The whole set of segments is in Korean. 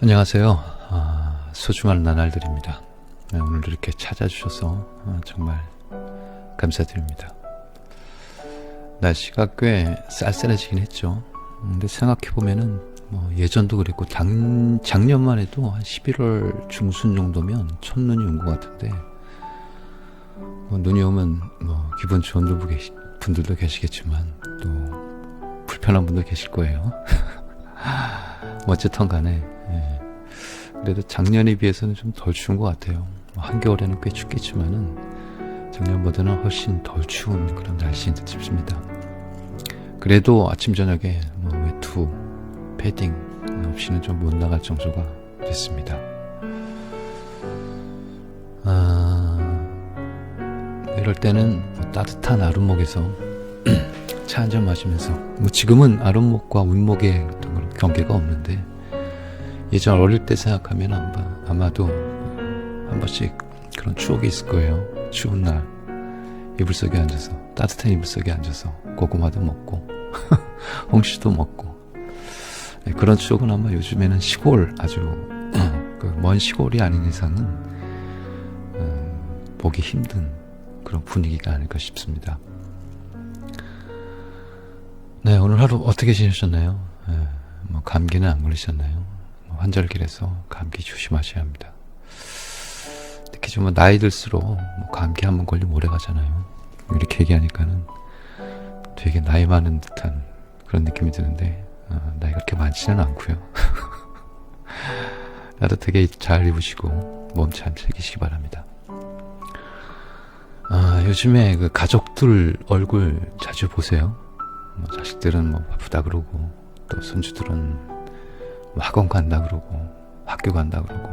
안녕하세요. 소중한 나날들입니다. 오늘도 이렇게 찾아주셔서 정말 감사드립니다. 날씨가 꽤 쌀쌀해지긴 했죠. 근데 생각해보면은 예전도 그랬고 작년만 해도 한 11월 중순 정도면 첫눈이 온 것 같은데 눈이 오면 기분 좋은 분들도 계시겠지만 또 불편한 분도 계실 거예요. 어쨌든 간에 그래도 작년에 비해서는 좀 덜 추운 것 같아요. 한겨울에는 꽤 춥겠지만은 작년보다는 훨씬 덜 추운 그런 날씨인 듯 싶습니다. 그래도 아침 저녁에 외투, 패딩 없이는 좀 못 나갈 정도가 됐습니다. 이럴 때는 따뜻한 아랫목에서 차 한잔 마시면서 지금은 아랫목과 윗목의 어떤 경계가 없는데 예전 어릴 때 생각하면 아마도 한 번씩 그런 추억이 있을 거예요. 추운 날 이불 속에 앉아서 따뜻한 이불 속에 앉아서 고구마도 먹고 홍시도 먹고 그런 추억은 아마 요즘에는 시골 아주 먼 시골이 아닌 이상은 보기 힘든 그런 분위기가 아닐까 싶습니다. 네, 오늘 하루 어떻게 지내셨나요? 감기는 안 걸리셨나요? 환절기라서 감기 조심하셔야 합니다. 특히 좀 나이 들수록 감기 한번 걸리면 오래 가잖아요. 이렇게 얘기하니까는 되게 나이 많은 듯한 그런 느낌이 드는데 나이가 그렇게 많지는 않고요. 따뜻하게 잘 입으시고 몸 잘 챙기시기 바랍니다. 요즘에 그 가족들 얼굴 자주 보세요. 자식들은 바쁘다 그러고 또 손주들은 학원 간다 그러고 학교 간다 그러고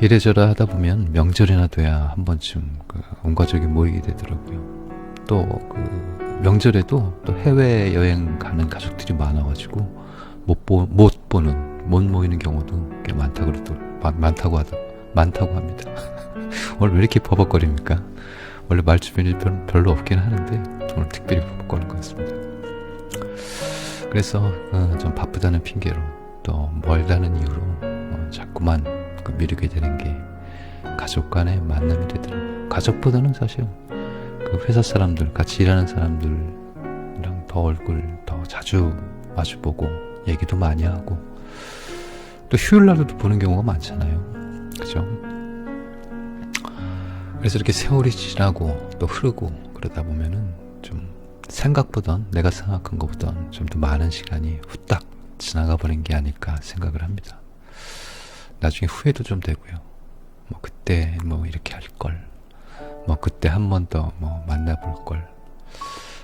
이래저래 하다 보면 명절이나 돼야 한 번쯤 온 가족이 모이게 되더라고요. 또 명절에도 또 해외여행 가는 가족들이 많아가지고 못 모이는 경우도 꽤 많다고 합니다. 오늘 왜 이렇게 버벅거립니까? 원래 말주변이 별로 없긴 하는데 오늘 특별히 버벅거리는 것 같습니다. 그래서 좀 바쁘다는 핑계로 또 멀다는 이유로 자꾸만 미루게 되는 게 가족 간의 만남이 되더라고요. 가족보다는 사실 회사 사람들, 같이 일하는 사람들이랑 더 얼굴 더 자주 마주보고 얘기도 많이 하고 또 휴일날도 보는 경우가 많잖아요. 그죠? 그래서 이렇게 세월이 지나고 또 흐르고 그러다 보면은 좀 생각보단 내가 생각한 것보단 좀 더 많은 시간이 후딱 지나가 버린 게 아닐까 생각을 합니다. 나중에 후회도 좀 되고요. 그때 이렇게 할 걸, 그때 한 번 더 만나볼 걸,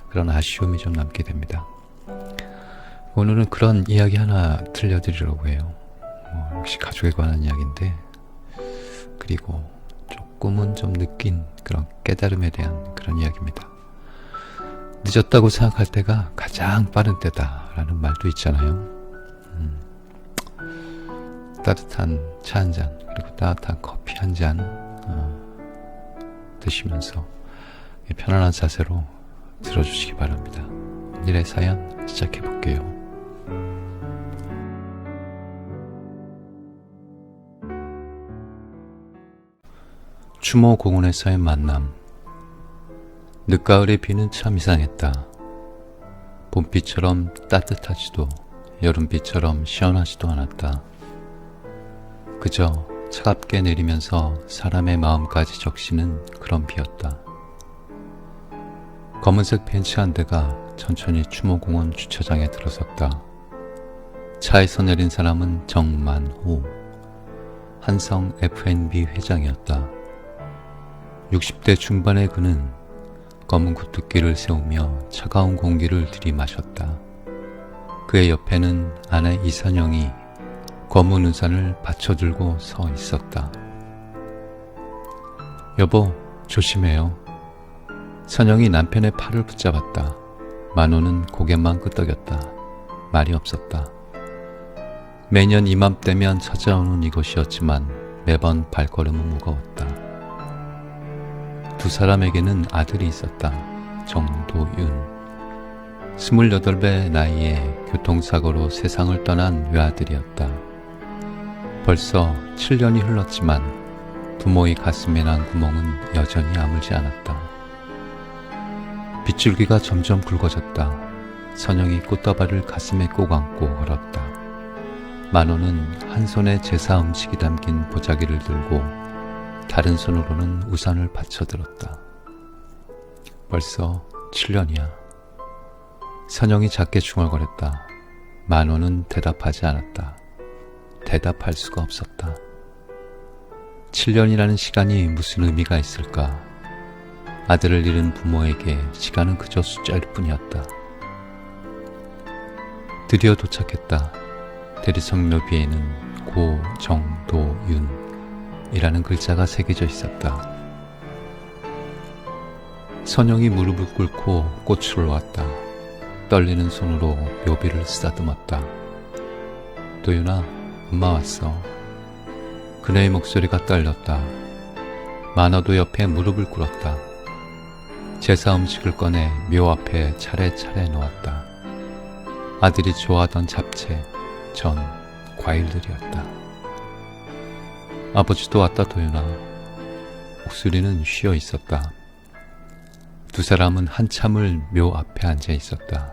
그런 아쉬움이 좀 남게 됩니다. 오늘은 그런 이야기 하나 들려드리려고 해요. 역시 가족에 관한 이야기인데, 그리고 조금은 좀 느낀 그런 깨달음에 대한 그런 이야기입니다. 늦었다고 생각할 때가 가장 빠른 때다라는 말도 있잖아요. 따뜻한 차 한 잔 그리고 따뜻한 커피 한 잔 드시면서 편안한 자세로 들어주시기 바랍니다. 오늘의 사연 시작해 볼게요. 추모 공원에서의 만남. 늦가을의 비는 참 이상했다. 봄비처럼 따뜻하지도 여름비처럼 시원하지도 않았다. 그저 차갑게 내리면서 사람의 마음까지 적시는 그런 비였다. 검은색 벤치 한 대가 천천히 추모공원 주차장에 들어섰다. 차에서 내린 사람은 정만호, 한성 F&B 회장이었다. 60대 중반의 그는 검은 구두기를 세우며 차가운 공기를 들이마셨다. 그의 옆에는 아내 이선영이 검은 우산을 받쳐들고 서 있었다. 여보, 조심해요. 선영이 남편의 팔을 붙잡았다. 만호는 고개만 끄덕였다. 말이 없었다. 매년 이맘때면 찾아오는 이곳이었지만 매번 발걸음은 무거웠다. 두 사람에게는 아들이 있었다. 정도윤. 28배 나이에 교통사고로 세상을 떠난 외아들이었다. 벌써 7년이 흘렀지만 부모의 가슴에 난 구멍은 여전히 아물지 않았다. 빗줄기가 점점 굵어졌다. 선영이 꽃다발을 가슴에 꼭 안고 걸었다. 만호는 한 손에 제사 음식이 담긴 보자기를 들고 다른 손으로는 우산을 받쳐들었다. 벌써 7년이야. 선영이 작게 중얼거렸다. 만호는 대답하지 않았다. 대답할 수가 없었다. 7년이라는 시간이 무슨 의미가 있을까? 아들을 잃은 부모에게 시간은 그저 숫자일 뿐이었다. 드디어 도착했다. 대리석 묘비에는 고정도윤이라는 글자가 새겨져 있었다. 선영이 무릎을 꿇고 꽃을 놓았다. 떨리는 손으로 묘비를 쓰다듬었다. 도윤아, 엄마 왔어. 그녀의 목소리가 떨렸다. 만호도 옆에 무릎을 꿇었다. 제사 음식을 꺼내 묘 앞에 차례차례 놓았다. 아들이 좋아하던 잡채, 전, 과일들이었다. 아버지도 왔다, 도윤아. 목소리는 쉬어 있었다. 두 사람은 한참을 묘 앞에 앉아 있었다.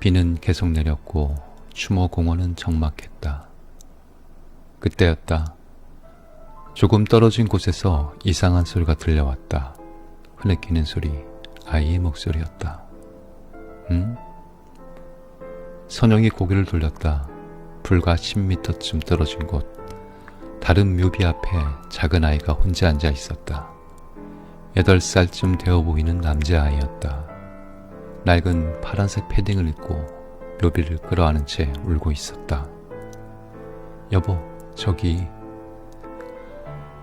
비는 계속 내렸고 추모공원은 적막했다. 그때였다. 조금 떨어진 곳에서 이상한 소리가 들려왔다. 흐느끼는 소리, 아이의 목소리였다. 응? 선영이 고개를 돌렸다. 불과 10m쯤 떨어진 곳, 다른 묘비 앞에 작은 아이가 혼자 앉아 있었다. 8살쯤 되어 보이는 남자아이였다. 낡은 파란색 패딩을 입고 묘비를 끌어안은 채 울고 있었다. 여보, 저기.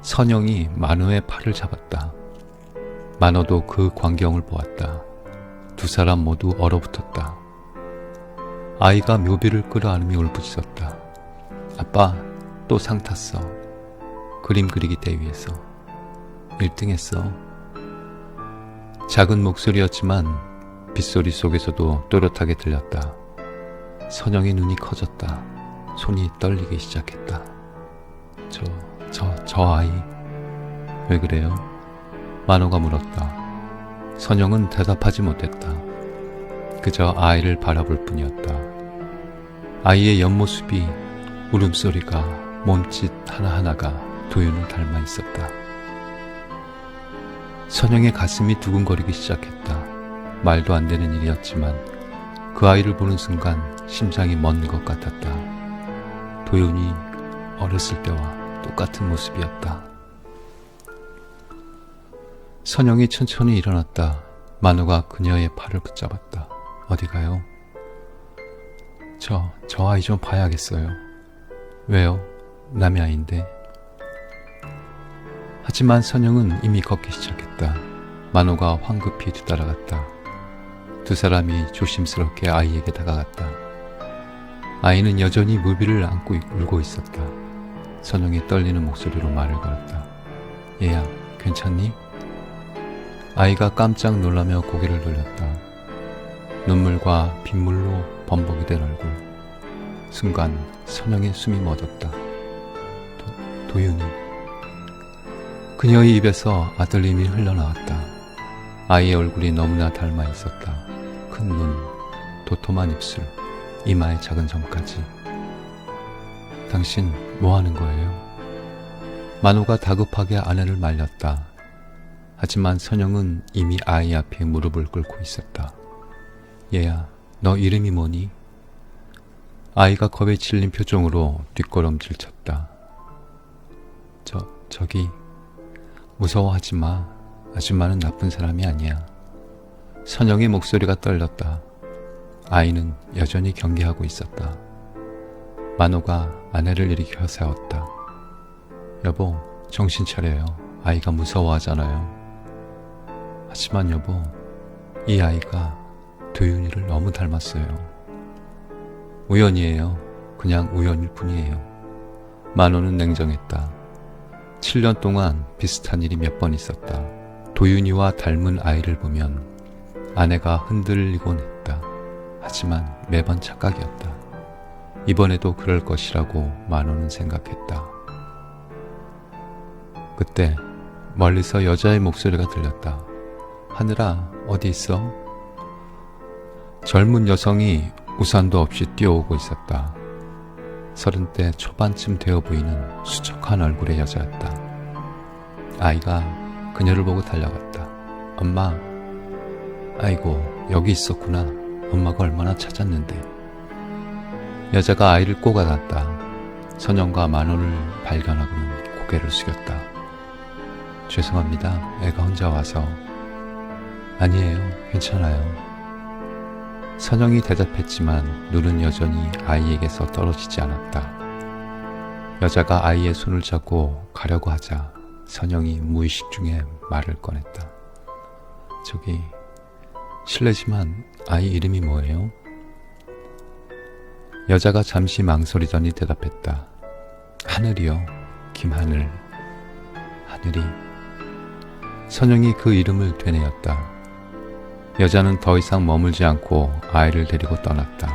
선영이 만호의 팔을 잡았다. 만호도 그 광경을 보았다. 두 사람 모두 얼어붙었다. 아이가 묘비를 끌어안으며 울부짖었다. 아빠, 또 상 탔어. 그림 그리기 대회에서 1등 했어. 작은 목소리였지만 빗소리 속에서도 또렷하게 들렸다. 선영의 눈이 커졌다. 손이 떨리기 시작했다. 저 아이, 왜 그래요? 만호가 물었다. 선영은 대답하지 못했다. 그저 아이를 바라볼 뿐이었다. 아이의 옆모습이, 울음소리가, 몸짓 하나하나가 도윤을 닮아 있었다. 선영의 가슴이 두근거리기 시작했다. 말도 안 되는 일이었지만 그 아이를 보는 순간 심장이 멎는 것 같았다. 도윤이 어렸을 때와 똑같은 모습이었다. 선영이 천천히 일어났다. 만호가 그녀의 팔을 붙잡았다. 어디 가요? 저 아이 좀 봐야겠어요. 왜요? 남의 아이인데. 하지만 선영은 이미 걷기 시작했다. 만호가 황급히 뒤따라갔다. 두 사람이 조심스럽게 아이에게 다가갔다. 아이는 여전히 묘비를 안고 울고 있었다. 선영이 떨리는 목소리로 말을 걸었다. 얘야, 괜찮니? 아이가 깜짝 놀라며 고개를 돌렸다. 눈물과 빗물로 범벅이 된 얼굴. 순간 선영의 숨이 멎었다. 도윤이. 그녀의 입에서 아들님이 흘러나왔다. 아이의 얼굴이 너무나 닮아 있었다. 큰 눈, 도톰한 입술, 이마의 작은 점까지. 당신 뭐 하는 거예요? 만호가 다급하게 아내를 말렸다. 하지만 선영은 이미 아이 앞에 무릎을 꿇고 있었다. 얘야, 너 이름이 뭐니? 아이가 겁에 질린 표정으로 뒷걸음질 쳤다. 저기, 무서워하지 마. 아줌마는 나쁜 사람이 아니야. 선영의 목소리가 떨렸다. 아이는 여전히 경계하고 있었다. 만호가 아내를 일으켜 세웠다. 여보, 정신 차려요. 아이가 무서워하잖아요. 하지만 여보, 이 아이가 도윤이를 너무 닮았어요. 우연이에요. 그냥 우연일 뿐이에요. 만호는 냉정했다. 7년 동안 비슷한 일이 몇 번 있었다. 도윤이와 닮은 아이를 보면 아내가 흔들리곤 했다. 하지만 매번 착각이었다. 이번에도 그럴 것이라고 만호는 생각했다. 그때 멀리서 여자의 목소리가 들렸다. 하늘아, 어디 있어? 젊은 여성이 우산도 없이 뛰어오고 있었다. 30대 초반쯤 되어 보이는 수척한 얼굴의 여자였다. 아이가 그녀를 보고 달려갔다. 엄마, 아이고 여기 있었구나. 엄마가 얼마나 찾았는데. 여자가 아이를 꼭 안았다. 선영과 만호를 발견하고는 고개를 숙였다. 죄송합니다. 애가 혼자 와서. 아니에요. 괜찮아요. 선영이 대답했지만 눈은 여전히 아이에게서 떨어지지 않았다. 여자가 아이의 손을 잡고 가려고 하자 선영이 무의식 중에 말을 꺼냈다. 저기, 실례지만 아이 이름이 뭐예요? 여자가 잠시 망설이더니 대답했다. 하늘이요. 김하늘. 하늘이. 선영이 그 이름을 되뇌었다. 여자는 더 이상 머물지 않고 아이를 데리고 떠났다.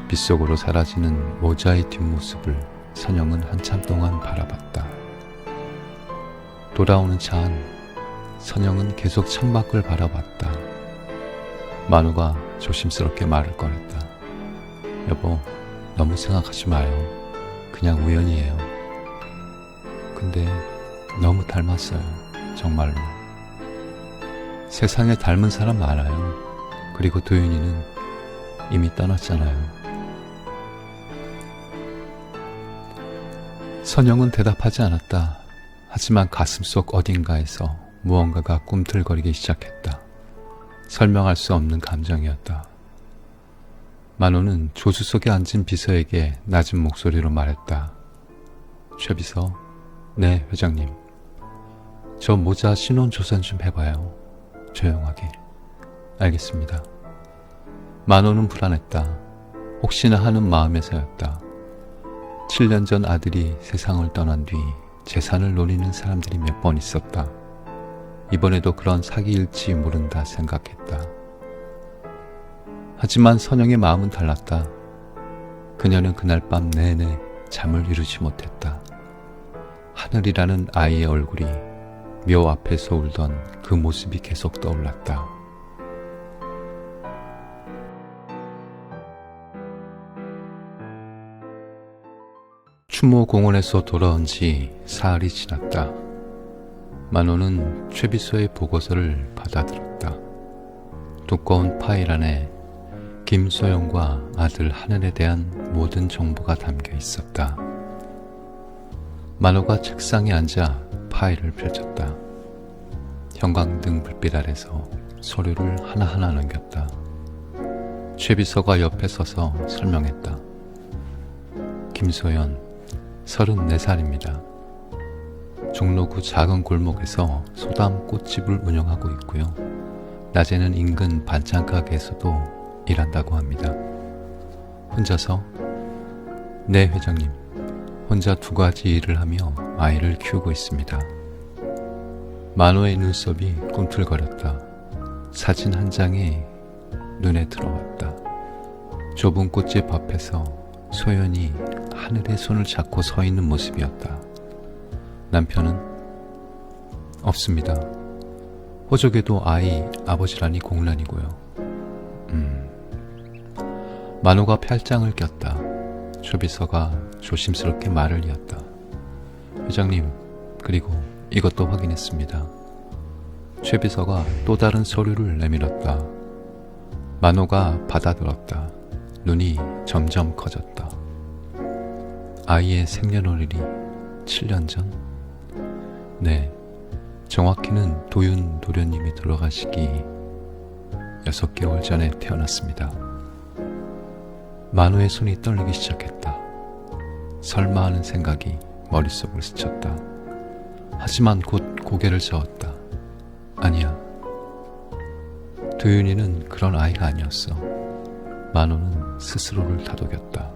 빗속으로 사라지는 모자의 뒷모습을 선영은 한참 동안 바라봤다. 돌아오는 차 안 선영은 계속 창밖을 바라봤다. 만호가 조심스럽게 말을 꺼냈다. 여보, 너무 생각하지 마요. 그냥 우연이에요. 근데 너무 닮았어요. 정말로. 세상에 닮은 사람 많아요. 그리고 도윤이는 이미 떠났잖아요. 선영은 대답하지 않았다. 하지만 가슴속 어딘가에서 무언가가 꿈틀거리기 시작했다. 설명할 수 없는 감정이었다. 만호는 조수 속에 앉은 비서에게 낮은 목소리로 말했다. 최 비서, 네 회장님. 저 모자 신원 조사 좀 해봐요. 조용하게. 알겠습니다. 만호는 불안했다. 혹시나 하는 마음에서였다. 7년 전 아들이 세상을 떠난 뒤 재산을 노리는 사람들이 몇 번 있었다. 이번에도 그런 사기일지 모른다 생각했다. 하지만 선영의 마음은 달랐다. 그녀는 그날 밤 내내 잠을 이루지 못했다. 하늘이라는 아이의 얼굴이 묘 앞에서 울던 그 모습이 계속 떠올랐다. 추모 공원에서 돌아온 지 사흘이 지났다. 만호는 최 비서의 보고서를 받아들었다. 두꺼운 파일 안에 김소영과 아들 하늘에 대한 모든 정보가 담겨 있었다. 만호가 책상에 앉아 파일을 펼쳤다. 형광등 불빛 아래서 서류를 하나하나 넘겼다. 최 비서가 옆에 서서 설명했다. 김소연, 34살입니다. 종로구 작은 골목에서 소담 꽃집을 운영하고 있고요. 낮에는 인근 반찬 가게에서도 일한다고 합니다. 혼자서? 네, 회장님. 혼자 2가지 일을 하며 아이를 키우고 있습니다. 만호의 눈썹이 꿈틀거렸다. 사진 한 장에 눈에 들어왔다. 좁은 꽃집 앞에서 소연이 하늘의 손을 잡고 서 있는 모습이었다. 남편은? 없습니다. 호적에도 아이 아버지라니 공란이고요. 만호가 팔짱을 꼈다. 조비서가 조심스럽게 말을 이었다. 회장님, 그리고 이것도 확인했습니다. 최 비서가 또 다른 서류를 내밀었다. 만호가 받아들었다. 눈이 점점 커졌다. 아이의 생년월일이 7년 전? 네, 정확히는 도윤 도련님이 돌아가시기 6개월 전에 태어났습니다. 만호의 손이 떨리기 시작했다. 설마 하는 생각이 머릿속을 스쳤다. 하지만 곧 고개를 저었다. 아니야. 도윤이는 그런 아이가 아니었어. 만호는 스스로를 다독였다.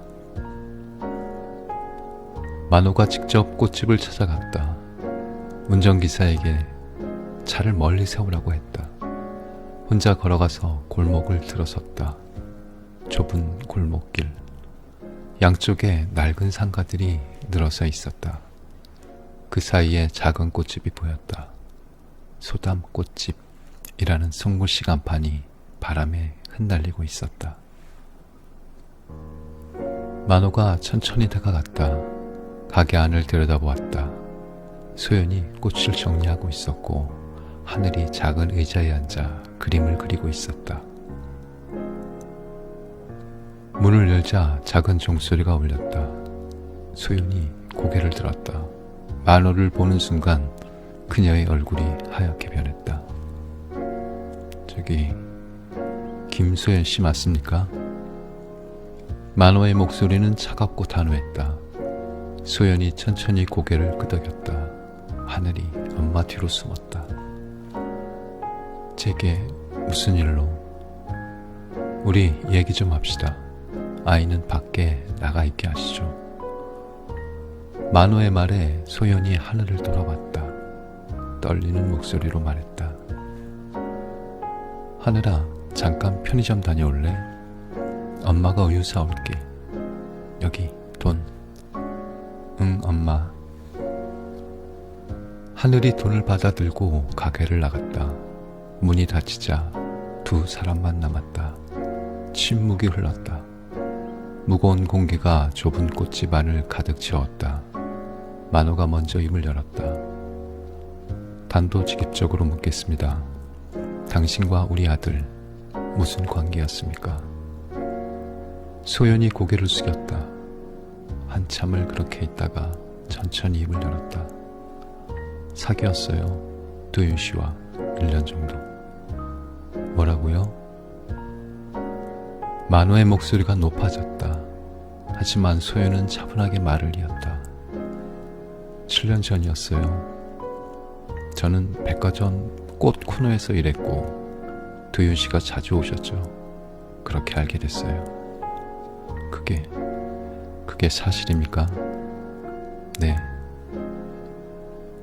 만호가 직접 꽃집을 찾아갔다. 운전기사에게 차를 멀리 세우라고 했다. 혼자 걸어가서 골목을 들어섰다. 좁은 골목길. 양쪽에 낡은 상가들이 늘어서 있었다. 그 사이에 작은 꽃집이 보였다. 소담꽃집이라는 송골시 간판이 바람에 흩날리고 있었다. 만호가 천천히 다가갔다. 가게 안을 들여다보았다. 소연이 꽃을 정리하고 있었고 하늘이 작은 의자에 앉아 그림을 그리고 있었다. 문을 열자 작은 종소리가 울렸다. 소연이 고개를 들었다. 만호를 보는 순간 그녀의 얼굴이 하얗게 변했다. 저기 김소연 씨 맞습니까? 만호의 목소리는 차갑고 단호했다. 소연이 천천히 고개를 끄덕였다. 하늘이 엄마 뒤로 숨었다. 제게 무슨 일로? 우리 얘기 좀 합시다. 아이는 밖에 나가 있게 하시죠. 만호의 말에 소연이 하늘을 돌아봤다. 떨리는 목소리로 말했다. 하늘아, 잠깐 편의점 다녀올래? 엄마가 우유 사올게. 여기 돈. 응, 엄마. 하늘이 돈을 받아들고 가게를 나갔다. 문이 닫히자 두 사람만 남았다. 침묵이 흘렀다. 무거운 공기가 좁은 꽃집 안을 가득 채웠다. 만호가 먼저 입을 열었다. 단도직입적으로 묻겠습니다. 당신과 우리 아들 무슨 관계였습니까? 소연이 고개를 숙였다. 한참을 그렇게 있다가 천천히 입을 열었다. 사귀었어요. 도윤 씨와 1년 정도. 뭐라고요? 만호의 목소리가 높아졌다. 하지만 소연은 차분하게 말을 이었다. 7년 전이었어요. 저는 백화점 꽃 코너에서 일했고 도윤 씨가 자주 오셨죠. 그렇게 알게 됐어요. 그게 사실입니까? 네.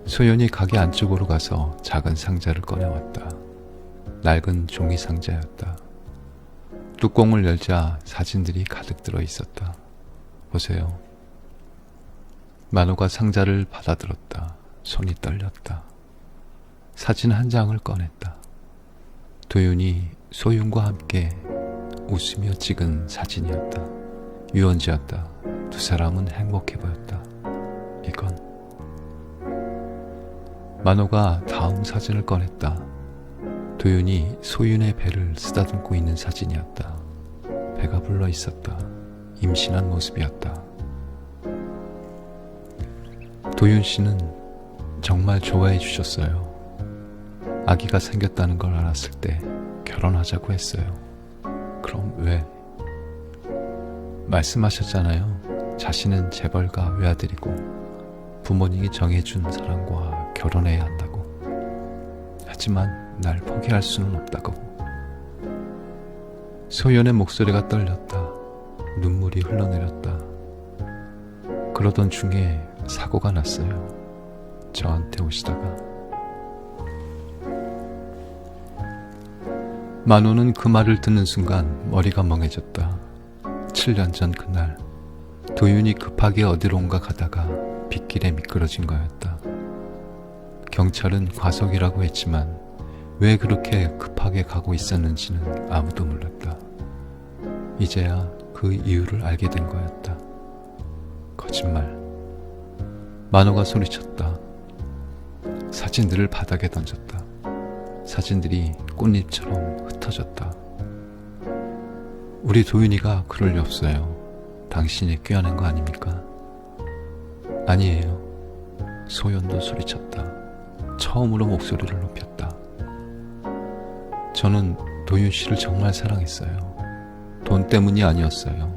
소연이 가게 안쪽으로 가서 작은 상자를 꺼내왔다. 낡은 종이 상자였다. 뚜껑을 열자 사진들이 가득 들어 있었다. 보세요. 만호가 상자를 받아들었다. 손이 떨렸다. 사진 한 장을 꺼냈다. 도윤이 소윤과 함께 웃으며 찍은 사진이었다. 유언지였다. 두 사람은 행복해 보였다. 이건 만호가 다음 사진을 꺼냈다. 도윤이 소윤의 배를 쓰다듬고 있는 사진이었다. 배가 불러 있었다. 임신한 모습이었다. 도윤 씨는 정말 좋아해 주셨어요. 아기가 생겼다는 걸 알았을 때 결혼하자고 했어요. 그럼 왜? 말씀하셨잖아요. 자신은 재벌가 외아들이고 부모님이 정해준 사람과 결혼해야 한다고. 하지만 날 포기할 수는 없다고. 소연의 목소리가 떨렸다. 눈물이 흘러내렸다. 그러던 중에 사고가 났어요. 저한테 오시다가. 만호는 그 말을 듣는 순간 머리가 멍해졌다. 7년 전 그날 도윤이 급하게 어디론가 가다가 빗길에 미끄러진 거였다. 경찰은 과속이라고 했지만 왜 그렇게 급하게 가고 있었는지는 아무도 몰랐다. 이제야 그 이유를 알게 된 거였다. 거짓말. 만호가 소리쳤다. 사진들을 바닥에 던졌다. 사진들이 꽃잎처럼 흩어졌다. 우리 도윤이가 그럴 리 없어요. 당신이 꾀어낸 거 아닙니까? 아니에요. 소연도 소리쳤다. 처음으로 목소리를 높였다. 저는 도윤 씨를 정말 사랑했어요. 돈 때문이 아니었어요.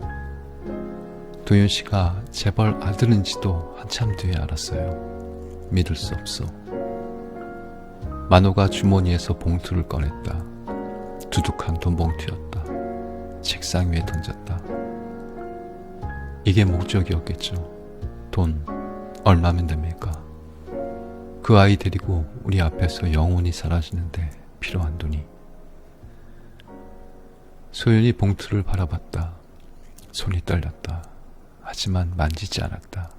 도윤 씨가 재벌 아들인지도 한참 뒤에 알았어요. 믿을 수 없어. 만호가 주머니에서 봉투를 꺼냈다. 두둑한 돈 봉투였다. 책상 위에 던졌다. 이게 목적이었겠죠. 돈 얼마면 됩니까? 그 아이 데리고 우리 앞에서 영원히 사라지는데 필요한 돈이. 소연이 봉투를 바라봤다. 손이 떨렸다. 하지만 만지지 않았다.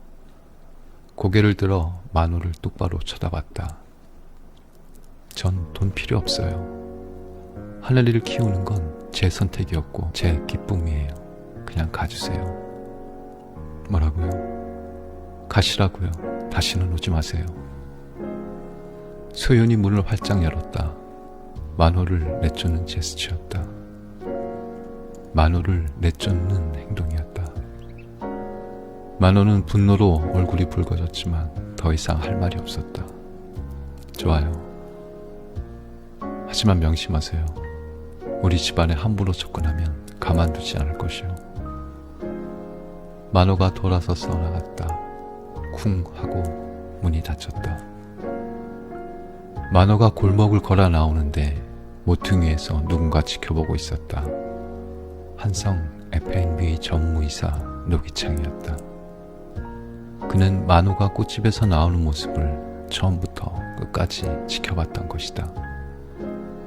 고개를 들어 만호를 똑바로 쳐다봤다. 전 돈 필요 없어요. 하늘이를 키우는 건 제 선택이었고 제 기쁨이에요. 그냥 가주세요. 뭐라고요? 가시라고요. 다시는 오지 마세요. 소연이 문을 활짝 열었다. 만호를 내쫓는 제스처였다. 만호를 내쫓는 행동이었다. 만호는 분노로 얼굴이 붉어졌지만 더 이상 할 말이 없었다. 좋아요. 하지만 명심하세요. 우리 집안에 함부로 접근하면 가만두지 않을 것이오. 만호가 돌아서 써나갔다. 쿵 하고 문이 닫혔다. 만호가 골목을 걸어 나오는데 모퉁이에서 누군가 지켜보고 있었다. 한성 F&B 전무이사 노기창이었다. 그는 만호가 꽃집에서 나오는 모습을 처음부터 끝까지 지켜봤던 것이다.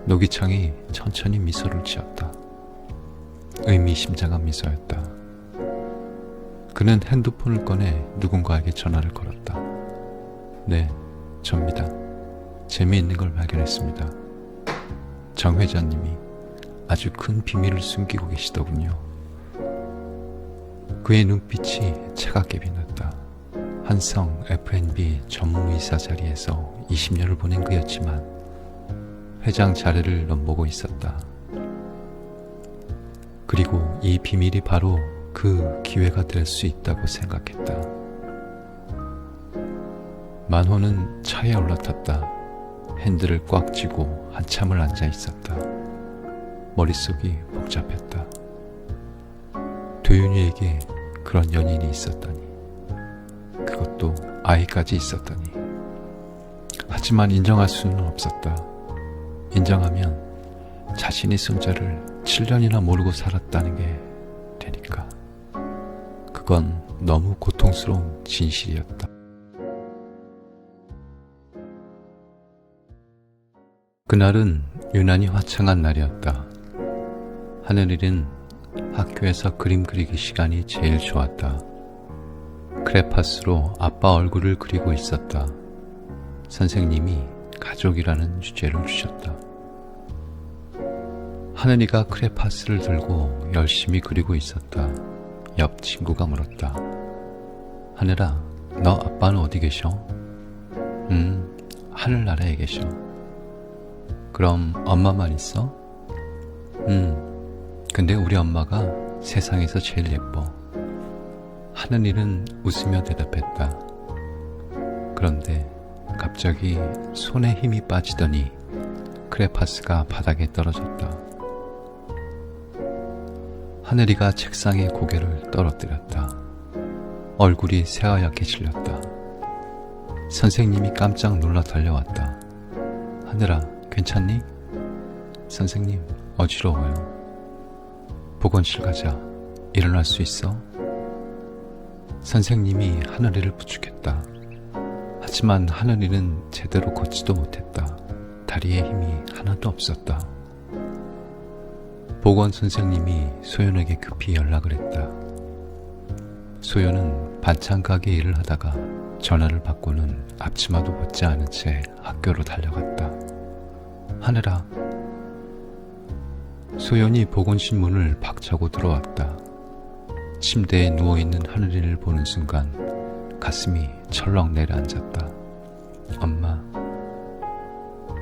노기창이 천천히 미소를 지었다. 의미심장한 미소였다. 그는 핸드폰을 꺼내 누군가에게 전화를 걸었다. 네, 접니다. 재미있는 걸 발견했습니다. 정 회장님이 아주 큰 비밀을 숨기고 계시더군요. 그의 눈빛이 차갑게 빛났다. 한성 F&B 전무이사 자리에서 20년을 보낸 그였지만 회장 자리를 넘보고 있었다. 그리고 이 비밀이 바로 그 기회가 될 수 있다고 생각했다. 만호는 차에 올라탔다. 핸들을 꽉 쥐고 한참을 앉아 있었다. 머릿속이 복잡했다. 도윤이에게 그런 연인이 있었다니. 그것도 아이까지 있었다니. 하지만 인정할 수는 없었다. 인정하면 자신이 손자를 7년이나 모르고 살았다는 게 되니까. 그건 너무 고통스러운 진실이었다. 그날은 유난히 화창한 날이었다. 하늘이는 학교에서 그림 그리기 시간이 제일 좋았다. 크레파스로 아빠 얼굴을 그리고 있었다. 선생님이 가족이라는 주제를 주셨다. 하늘이가 크레파스를 들고 열심히 그리고 있었다. 옆 친구가 물었다. 하늘아, 너 아빠는 어디 계셔? 하늘나라에 계셔. 그럼 엄마만 있어? 근데 우리 엄마가 세상에서 제일 예뻐. 하늘이는 웃으며 대답했다. 그런데 갑자기 손에 힘이 빠지더니 크레파스가 바닥에 떨어졌다. 하늘이가 책상에 고개를 떨어뜨렸다. 얼굴이 새하얗게 질렸다. 선생님이 깜짝 놀라 달려왔다. 하늘아, 괜찮니? 선생님, 어지러워요. 보건실 가자. 일어날 수 있어? 선생님이 하늘이를 부축했다. 하지만 하늘이는 제대로 걷지도 못했다. 다리에 힘이 하나도 없었다. 보건 선생님이 소연에게 급히 연락을 했다. 소연은 반찬 가게 일을 하다가 전화를 받고는 앞치마도 벗지 않은 채 학교로 달려갔다. 하늘아. 소연이 보건실 문을 박차고 들어왔다. 침대에 누워있는 하늘이를 보는 순간 가슴이 철렁 내려앉았다. 엄마.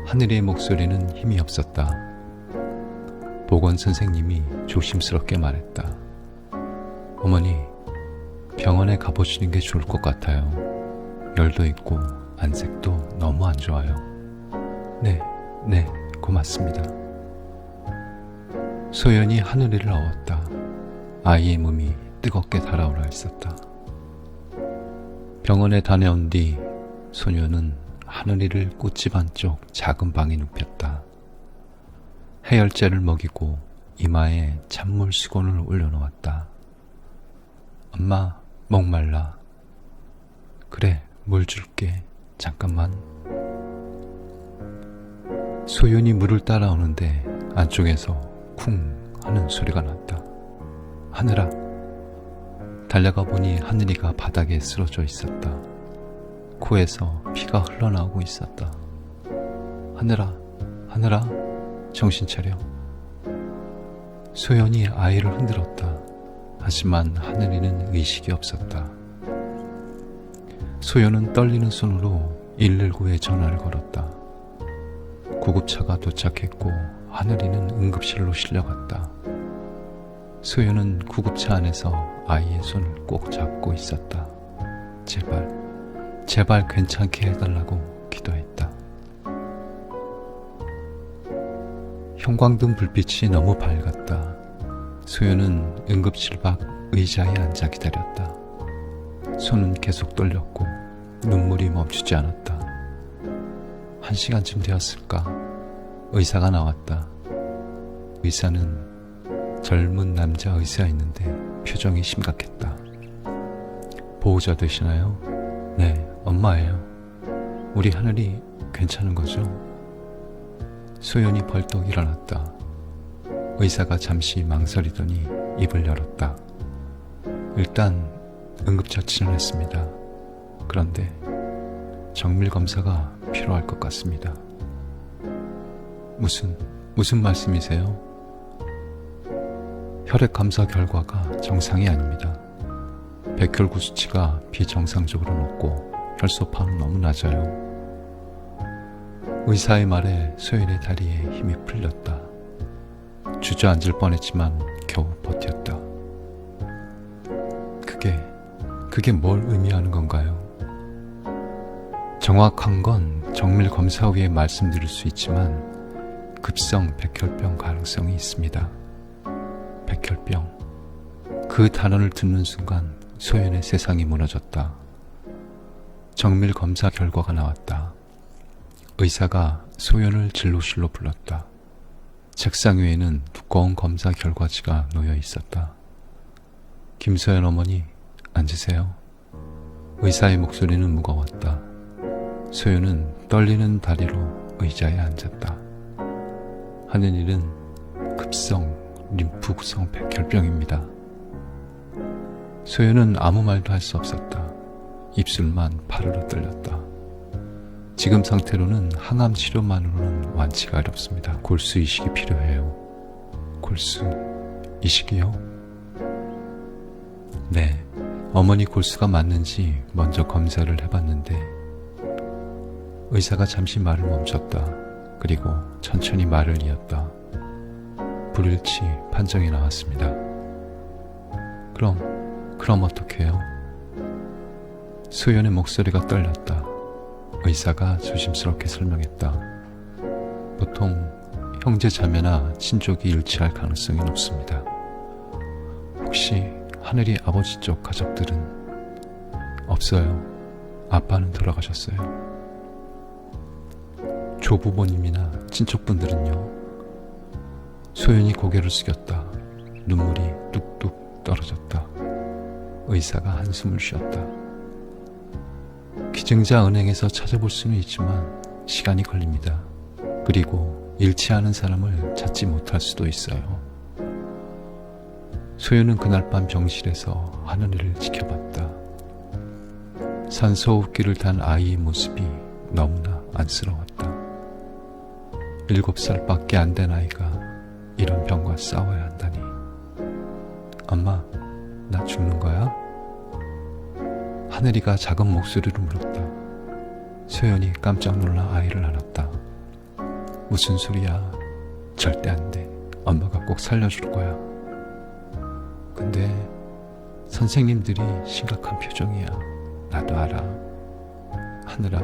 하늘이의 목소리는 힘이 없었다. 보건 선생님이 조심스럽게 말했다. 어머니, 병원에 가보시는 게 좋을 것 같아요. 열도 있고 안색도 너무 안 좋아요. 네, 고맙습니다. 소연이 하늘이를 어었다. 아이의 몸이 뜨겁게 달아오라 했었다. 병원에 다녀온 뒤 소녀는 하늘이를 꽃집 안쪽 작은 방에 눕혔다. 해열제를 먹이고 이마에 찬물 수건을 올려놓았다. 엄마, 목말라. 그래, 물 줄게. 잠깐만. 소윤이 물을 따라오는데 안쪽에서 쿵 하는 소리가 났다. 하늘아, 달려가 보니 하늘이가 바닥에 쓰러져 있었다. 코에서 피가 흘러나오고 있었다. 하늘아, 하늘아, 정신 차려. 소연이 아이를 흔들었다. 하지만 하늘이는 의식이 없었다. 소연은 떨리는 손으로 119에 전화를 걸었다. 구급차가 도착했고 하늘이는 응급실로 실려갔다. 소연은 구급차 안에서 아이의 손을 꼭 잡고 있었다. 제발, 제발 괜찮게 해달라고 기도했다. 형광등 불빛이 너무 밝았다. 소연은 응급실 밖 의자에 앉아 기다렸다. 손은 계속 떨렸고 눈물이 멈추지 않았다. 1시간쯤 되었을까? 의사가 나왔다. 의사는 젊은 남자 의사였는데 표정이 심각했다. 보호자 되시나요? 네, 엄마예요. 우리 하늘이 괜찮은 거죠? 소연이 벌떡 일어났다. 의사가 잠시 망설이더니 입을 열었다. 일단 응급처치는 했습니다. 그런데 정밀검사가 필요할 것 같습니다. 무슨 말씀이세요? 혈액 검사 결과가 정상이 아닙니다. 백혈구 수치가 비정상적으로 높고 혈소판은 너무 낮아요. 의사의 말에 소연의 다리에 힘이 풀렸다. 주저앉을 뻔했지만 겨우 버텼다. 그게 뭘 의미하는 건가요? 정확한 건 정밀 검사 후에 말씀드릴 수 있지만 급성 백혈병 가능성이 있습니다. 백혈병. 그 단어를 듣는 순간 소연의 세상이 무너졌다. 정밀 검사 결과가 나왔다. 의사가 소연을 진료실로 불렀다. 책상 위에는 두꺼운 검사 결과지가 놓여 있었다. 김소연 어머니, 앉으세요. 의사의 목소리는 무거웠다. 소연은 떨리는 다리로 의자에 앉았다. 하는 일은 급성 림프 구성 백혈병입니다. 소연은 아무 말도 할 수 없었다. 입술만 파르르 떨렸다. 지금 상태로는 항암 치료만으로는 완치가 어렵습니다. 골수 이식이 필요해요. 골수 이식이요? 네, 어머니 골수가 맞는지 먼저 검사를 해봤는데 의사가 잠시 말을 멈췄다. 그리고 천천히 말을 이었다. 불일치 판정이 나왔습니다. 그럼 어떡해요? 소연의 목소리가 떨렸다. 의사가 조심스럽게 설명했다. 보통 형제 자매나 친족이 일치할 가능성이 높습니다. 혹시 하늘이 아버지 쪽 가족들은? 없어요. 아빠는 돌아가셨어요. 조부모님이나 친척분들은요? 소연이 고개를 숙였다. 눈물이 뚝뚝 떨어졌다. 의사가 한숨을 쉬었다. 기증자 은행에서 찾아볼 수는 있지만 시간이 걸립니다. 그리고 일치하는 사람을 찾지 못할 수도 있어요. 소연은 그날 밤 병실에서 하늘이를 지켜봤다. 산소호흡기를 단 아이의 모습이 너무나 안쓰러웠다. 7살밖에 안 된 아이가 이런 병과 싸워야 한다니. 엄마, 나 죽는 거야? 하늘이가 작은 목소리로 물었다. 소연이 깜짝 놀라 아이를 안았다. 무슨 소리야? 절대 안 돼. 엄마가 꼭 살려줄 거야. 근데 선생님들이 심각한 표정이야. 나도 알아. 하늘아.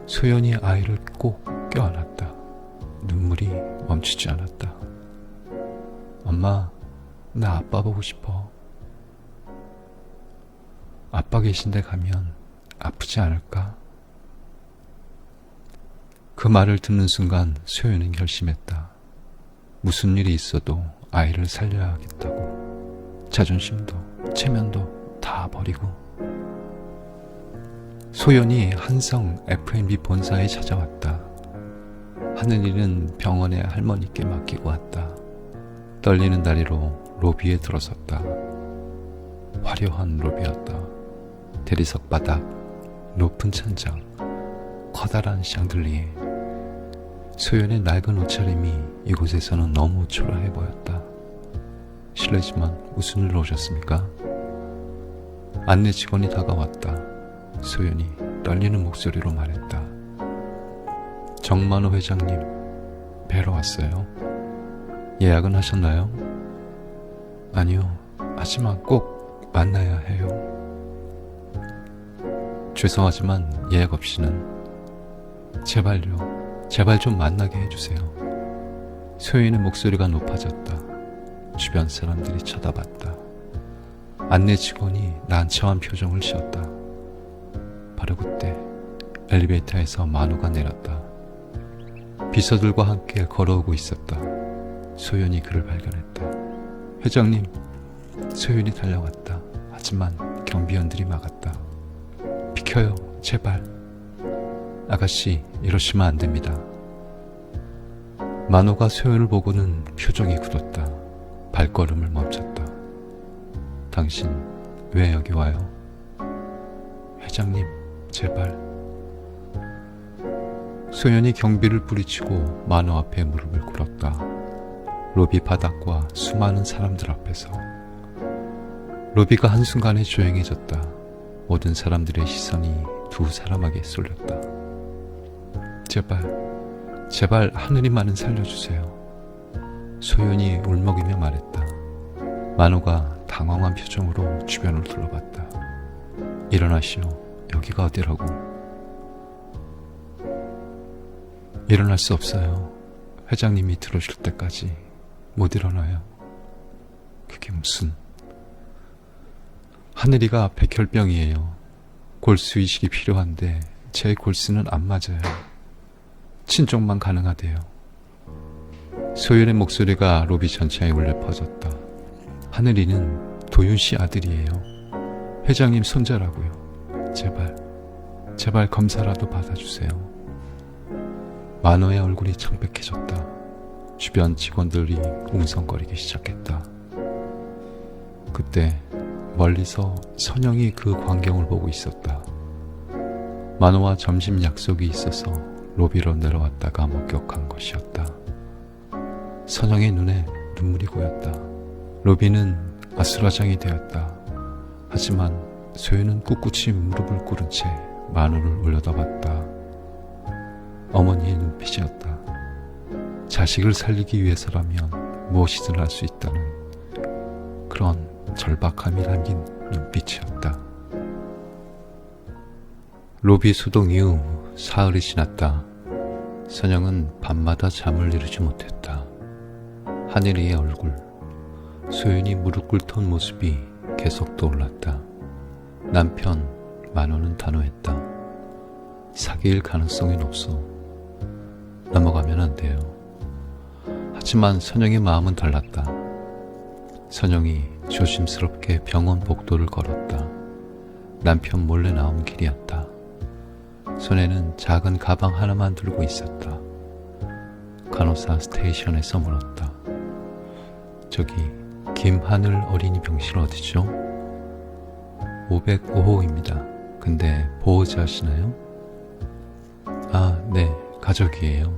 소연이 아이를 꼭 껴안았다. 눈물이 멈추지 않았다. 엄마, 나 아빠 보고 싶어. 아빠 계신 데 가면 아프지 않을까? 그 말을 듣는 순간 소연은 결심했다. 무슨 일이 있어도 아이를 살려야 하겠다고. 자존심도 체면도 다 버리고. 소연이 한성 F&B 본사에 찾아왔다. 하는 일은 병원의 할머니께 맡기고 왔다. 떨리는 다리로 로비에 들어섰다. 화려한 로비였다. 대리석 바닥, 높은 천장, 커다란 샹들리에. 소연의 낡은 옷차림이 이곳에서는 너무 초라해 보였다. 실례지만 무슨 일로 오셨습니까? 안내 직원이 다가왔다. 소연이 떨리는 목소리로 말했다. 정만호 회장님 뵈러 왔어요. 예약은 하셨나요? 아니요. 하지만 꼭 만나야 해요. 죄송하지만 예약 없이는. 제발요. 제발 좀 만나게 해주세요. 소연의 목소리가 높아졌다. 주변 사람들이 쳐다봤다. 안내 직원이 난처한 표정을 지었다. 바로 그때 엘리베이터에서 만호가 내렸다. 비서들과 함께 걸어오고 있었다. 소연이 그를 발견했다. 회장님. 소연이 달려갔다. 하지만 경비원들이 막았다. 비켜요. 제발. 아가씨, 이러시면 안 됩니다. 만호가 소연을 보고는 표정이 굳었다. 발걸음을 멈췄다. 당신 왜 여기 와요? 회장님, 제발. 소연이 경비를 부리치고 만호 앞에 무릎을 꿇었다. 로비 바닥과 수많은 사람들 앞에서. 로비가 한순간에 조용해졌다. 모든 사람들의 시선이 두 사람에게 쏠렸다. 제발, 제발 하느님만은 살려주세요. 소연이 울먹이며 말했다. 만호가 당황한 표정으로 주변을 둘러봤다. 일어나시오. 여기가 어디라고? 일어날 수 없어요. 회장님이 들어오실 때까지 못 일어나요. 그게 무슨... 하늘이가 백혈병이에요. 골수 이식이 필요한데 제 골수는 안 맞아요. 친족만 가능하대요. 소연의 목소리가 로비 전체에 울려 퍼졌다. 하늘이는 도윤씨 아들이에요. 회장님 손자라고요. 제발, 제발 검사라도 받아주세요. 만호의 얼굴이 창백해졌다. 주변 직원들이 웅성거리기 시작했다. 그때 멀리서 선영이 그 광경을 보고 있었다. 만호와 점심 약속이 있어서 로비로 내려왔다가 목격한 것이었다. 선영의 눈에 눈물이 고였다. 로비는 아수라장이 되었다. 하지만 소연은 꿋꿋이 무릎을 꿇은 채 만호를 올려다봤다. 어머니의 눈빛이었다. 자식을 살리기 위해서라면 무엇이든 할 수 있다는 그런 절박함이 담긴 눈빛이었다. 로비 소동 이후 사흘이 지났다. 선영은 밤마다 잠을 이루지 못했다. 하늘이의 얼굴, 소연이 무릎 꿇던 모습이 계속 떠올랐다. 남편 만호는 단호했다. 사귈 가능성은 없어. 넘어가면 안 돼요. 하지만 선영의 마음은 달랐다. 선영이 조심스럽게 병원 복도를 걸었다. 남편 몰래 나온 길이었다. 손에는 작은 가방 하나만 들고 있었다. 간호사 스테이션에서 물었다. 저기 김하늘 어린이 병실 어디죠? 505호입니다. 근데 보호자시나요? 아, 네, 가족이에요.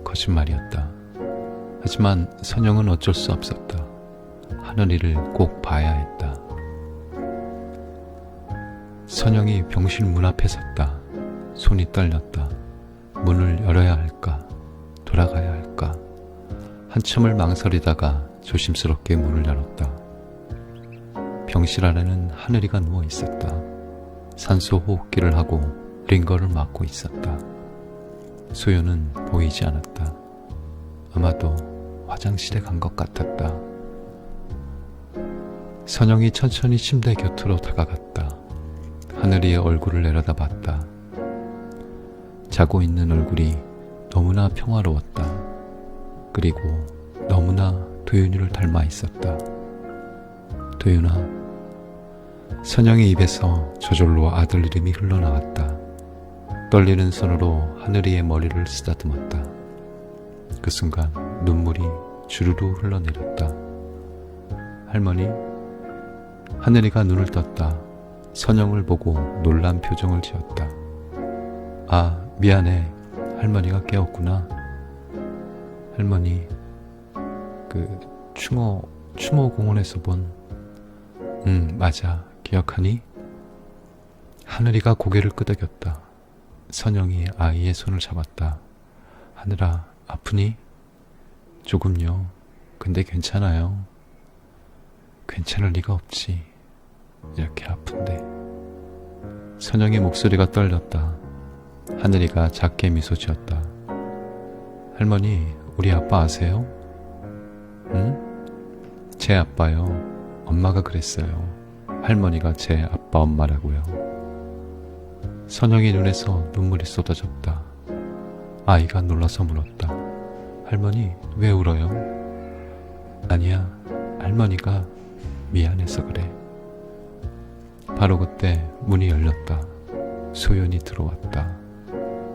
거짓말이었다. 하지만 선영은 어쩔 수 없었다. 하늘이를 꼭 봐야 했다. 선영이 병실 문 앞에 섰다. 손이 떨렸다. 문을 열어야 할까? 돌아가야 할까? 한참을 망설이다가 조심스럽게 문을 열었다. 병실 안에는 하늘이가 누워 있었다. 산소 호흡기를 하고 링거를 맞고 있었다. 소연은 보이지 않았다. 아마도 화장실에 간 것 같았다. 선영이 천천히 침대 곁으로 다가갔다. 하늘이의 얼굴을 내려다봤다. 자고 있는 얼굴이 너무나 평화로웠다. 그리고 너무나 도윤이를 닮아 있었다. 도윤아. 선영의 입에서 저절로 아들 이름이 흘러나왔다. 떨리는 손으로 하늘이의 머리를 쓰다듬었다. 그 순간 눈물이 주르르 흘러내렸다. 할머니? 하늘이가 눈을 떴다. 선영을 보고 놀란 표정을 지었다. 아, 미안해. 할머니가 깨웠구나. 할머니, 추모공원에서 본, 맞아. 기억하니? 하늘이가 고개를 끄덕였다. 선영이 아이의 손을 잡았다. 하늘아, 아프니? 조금요. 근데 괜찮아요. 괜찮을 리가 없지. 이렇게 아픈데. 선영이 목소리가 떨렸다. 하늘이가 작게 미소 지었다. 할머니, 우리 아빠 아세요? 응? 제 아빠요. 엄마가 그랬어요. 할머니가 제 아빠 엄마라고요. 선영이 눈에서 눈물이 쏟아졌다. 아이가 놀라서 물었다. 할머니, 왜 울어요? 아니야, 할머니가 미안해서 그래. 바로 그때 문이 열렸다. 소연이 들어왔다.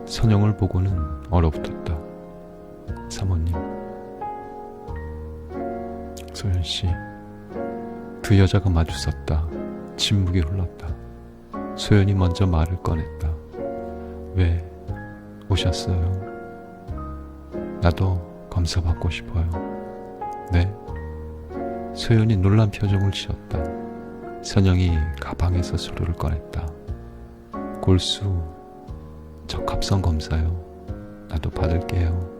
선영을 보고는 얼어붙었다. 사모님. 소연씨. 두 여자가 마주섰다. 침묵이 흘렀다. 소연이 먼저 말을 꺼냈다. 왜 오셨어요? 나도 검사 받고 싶어요. 네? 소연이 놀란 표정을 지었다. 선영이 가방에서 서류를 꺼냈다. 골수 적합성 검사요. 나도 받을게요.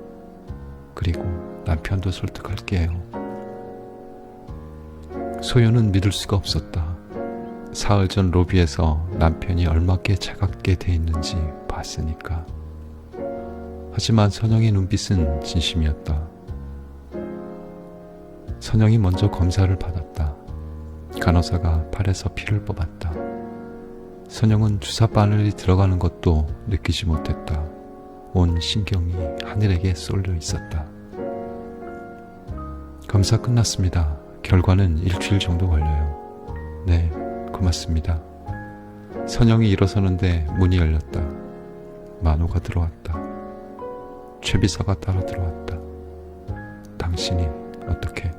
그리고 남편도 설득할게요. 소연은 믿을 수가 없었다. 사흘 전 로비에서 남편이 얼마게 차갑게 돼 있는지 봤으니까. 하지만 선영의 눈빛은 진심이었다. 선영이 먼저 검사를 받았다. 간호사가 팔에서 피를 뽑았다. 선영은 주사 바늘이 들어가는 것도 느끼지 못했다. 온 신경이 하늘에게 쏠려 있었다. 검사 끝났습니다. 결과는 일주일 정도 걸려요. 네, 고맙습니다. 선영이 일어서는데 문이 열렸다. 만호가 들어왔다. 최 비서가 따라 들어왔다. 당신이 어떻게?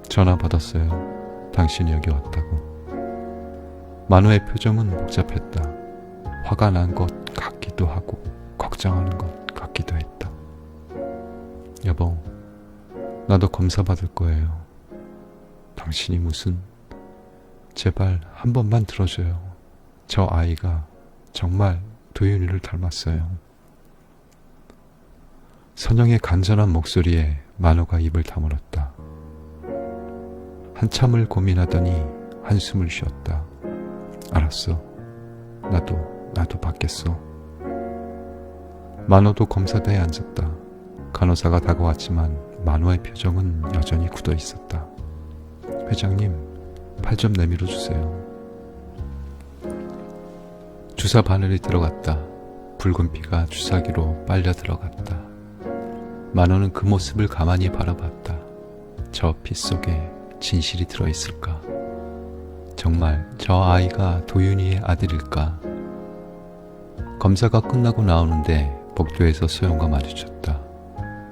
전화 받았어요. 당신이 여기 왔다고. 만호의 표정은 복잡했다. 화가 난 것 같기도 하고 걱정하는 것 같기도 했다. 여보, 나도 검사 받을 거예요. 당신이 무슨... 제발 한 번만 들어줘요. 저 아이가 정말 도윤이를 닮았어요. 선영의 간절한 목소리에 만호가 입을 다물었다. 한참을 고민하더니 한숨을 쉬었다. 알았어. 나도 받겠어. 만호도 검사대에 앉았다. 간호사가 다가왔지만 만호의 표정은 여전히 굳어 있었다. 회장님, 팔 좀 내밀어 주세요. 주사 바늘이 들어갔다. 붉은 피가 주사기로 빨려 들어갔다. 만호는 그 모습을 가만히 바라봤다. 저 피 속에 진실이 들어있을까? 정말 저 아이가 도윤이의 아들일까? 검사가 끝나고 나오는데 복도에서 소연과 마주쳤다.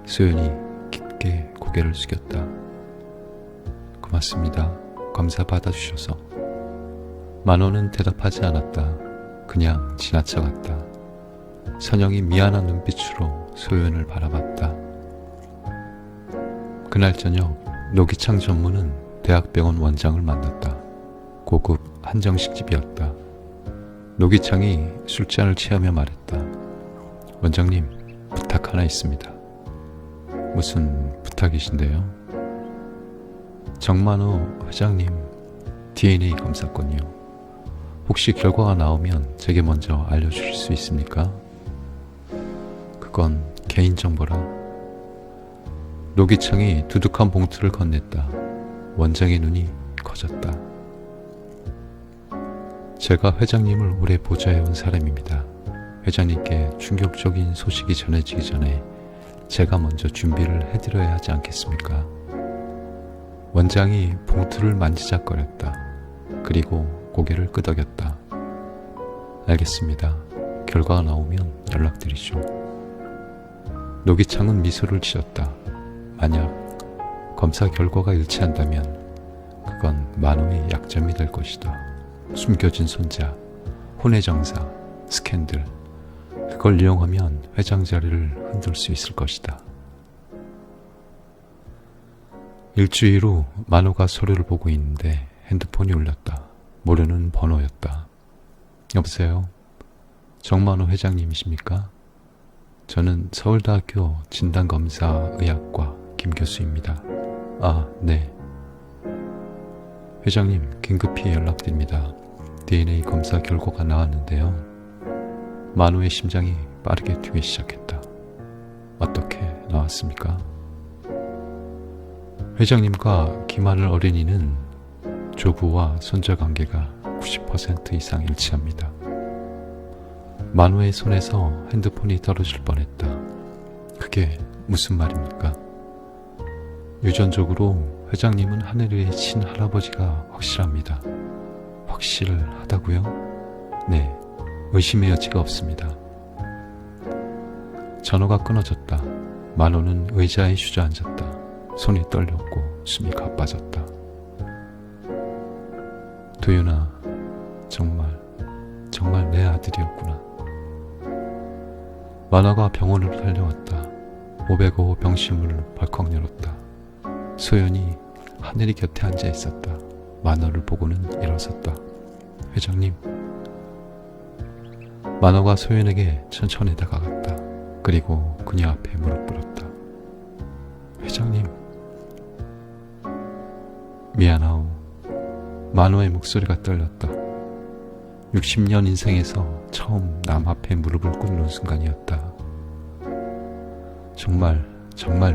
소연이 깊게 고개를 숙였다. 고맙습니다. 검사 받아주셔서. 만호는 대답하지 않았다. 그냥 지나쳐갔다. 선영이 미안한 눈빛으로 소연을 바라봤다. 그날 저녁 노기창 전무는 대학병원 원장을 만났다. 고급 한정식집이었다. 노기창이 술잔을 취하며 말했다. 원장님, 부탁 하나 있습니다. 무슨 부탁이신데요? 정만호 회장님 DNA 검사건이요. 혹시 결과가 나오면 제게 먼저 알려주실 수 있습니까? 그건 개인정보라. 노기창이 두둑한 봉투를 건넸다. 원장의 눈이 커졌다. 제가 회장님을 오래 보좌해온 사람입니다. 회장님께 충격적인 소식이 전해지기 전에 제가 먼저 준비를 해드려야 하지 않겠습니까? 원장이 봉투를 만지작거렸다. 그리고 고개를 끄덕였다. 알겠습니다. 결과가 나오면 연락드리죠. 노기창은 미소를 지었다. 만약 검사 결과가 일치한다면 그건 만호의 약점이 될 것이다. 숨겨진 손자, 혼외 정사, 스캔들, 그걸 이용하면 회장 자리를 흔들 수 있을 것이다. 일주일 후 만호가 서류를 보고 있는데 핸드폰이 울렸다. 모르는 번호였다. 여보세요? 정만호 회장님이십니까? 저는 서울대학교 진단검사의학과 김 교수입니다. 아, 네. 회장님, 긴급히 연락드립니다. DNA 검사 결과가 나왔는데요. 만호의 심장이 빠르게 뛰기 시작했다. 어떻게 나왔습니까? 회장님과 김하늘 어린이는 조부와 손자 관계가 90% 이상 일치합니다. 만호의 손에서 핸드폰이 떨어질 뻔했다. 그게 무슨 말입니까? 유전적으로 회장님은 하늘의 친할아버지가 확실합니다. 확실하다고요? 네, 의심의 여지가 없습니다. 전화가 끊어졌다. 만호는 의자에 주저앉았다. 손이 떨렸고 숨이 가빠졌다. 도윤아, 정말 내 아들이었구나. 만화가 병원으로 달려왔다. 505 병실문을 벌컥 열었다. 소연이 하늘이 곁에 앉아 있었다. 만화를 보고는 일어섰다. 회장님. 만화가 소연에게 천천히 다가갔다. 그리고 그녀 앞에 무릎 꿇었다. 회장님. 미안하오. 만호의 목소리가 떨렸다. 60년 인생에서 처음 남 앞에 무릎을 꿇는 순간이었다. 정말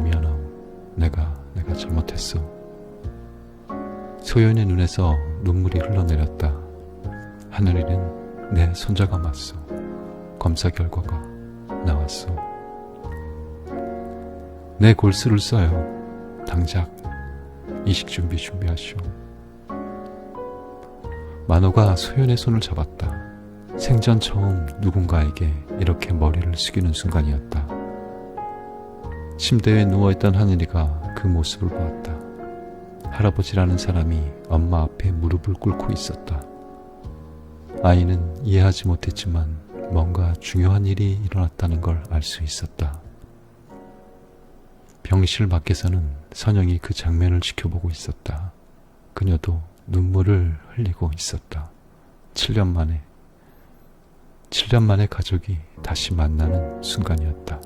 미안하오. 내가 잘못했어. 소연의 눈에서 눈물이 흘러내렸다. 하늘이는 내 손자가 맞소. 검사 결과가 나왔소. 내 골수를 써요. 당장 이식 준비하시오. 만호가 소연의 손을 잡았다. 생전 처음 누군가에게 이렇게 머리를 숙이는 순간이었다. 침대에 누워있던 하늘이가 그 모습을 보았다. 할아버지라는 사람이 엄마 앞에 무릎을 꿇고 있었다. 아이는 이해하지 못했지만 뭔가 중요한 일이 일어났다는 걸 알 수 있었다. 병실 밖에서는 선영이 그 장면을 지켜보고 있었다. 그녀도 눈물을 흘리고 있었다. 7년 만에 가족이 다시 만나는 순간이었다.